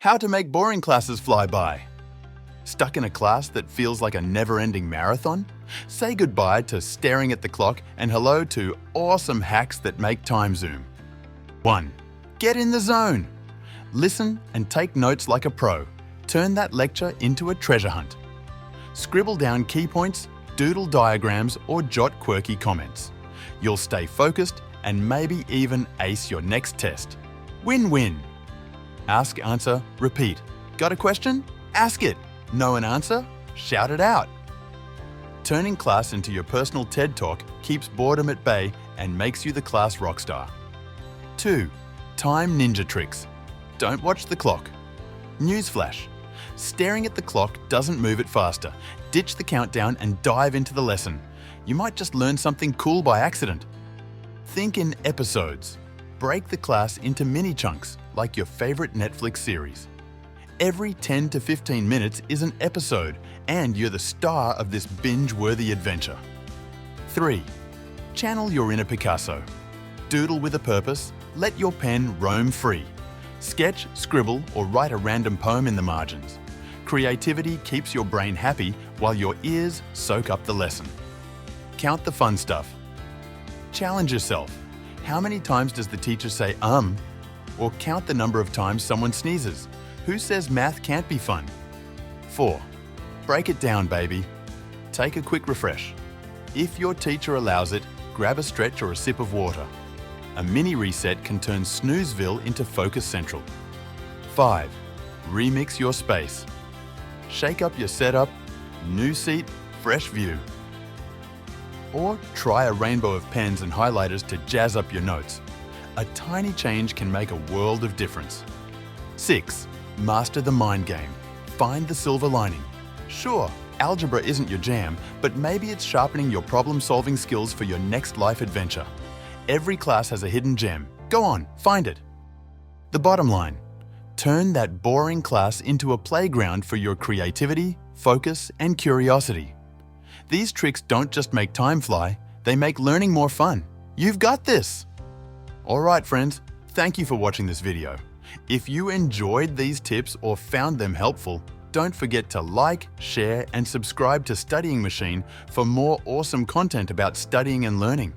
How to make boring classes fly by. Stuck in a class that feels like a never-ending marathon? Say goodbye to staring at the clock and hello to awesome hacks that make time zoom. 1. Get in the zone. Listen and take notes like a pro. Turn that lecture into a treasure hunt. Scribble down key points, doodle diagrams, or jot quirky comments. You'll stay focused and maybe even ace your next test. Win-win. Ask, answer, repeat. Got a question? Ask it. Know an answer? Shout it out. Turning class into your personal TED Talk keeps boredom at bay and makes you the class rockstar. 2. Time ninja tricks. Don't watch the clock. Newsflash. Staring at the clock doesn't move it faster. Ditch the countdown and dive into the lesson. You might just learn something cool by accident. Think in episodes. Break the class into mini chunks, like your favorite Netflix series. Every 10 to 15 minutes is an episode, and you're the star of this binge-worthy adventure. 3. Channel your inner Picasso. Doodle with a purpose. Let your pen roam free. Sketch, scribble, or write a random poem in the margins. Creativity keeps your brain happy while your ears soak up the lesson. Count the fun stuff. Challenge yourself. How many times does the teacher say Or count the number of times someone sneezes. Who says math can't be fun? 4. Break it down, baby. Take a quick refresh. If your teacher allows it, grab a stretch or a sip of water. A mini reset can turn Snoozeville into Focus Central. 5. Remix your space. Shake up your setup, new seat, fresh view. Or try a rainbow of pens and highlighters to jazz up your notes. A tiny change can make a world of difference. 6. Master the mind game. Find the silver lining. Sure, algebra isn't your jam, but maybe it's sharpening your problem-solving skills for your next life adventure. Every class has a hidden gem. Go on, find it. The bottom line: turn that boring class into a playground for your creativity, focus, and curiosity. These tricks don't just make time fly, they make learning more fun. You've got this! Alright friends, thank you for watching this video. If you enjoyed these tips or found them helpful, don't forget to like, share, and subscribe to Studying Machine for more awesome content about studying and learning.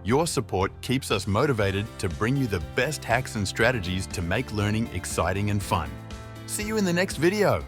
Your support keeps us motivated to bring you the best hacks and strategies to make learning exciting and fun. See you in the next video!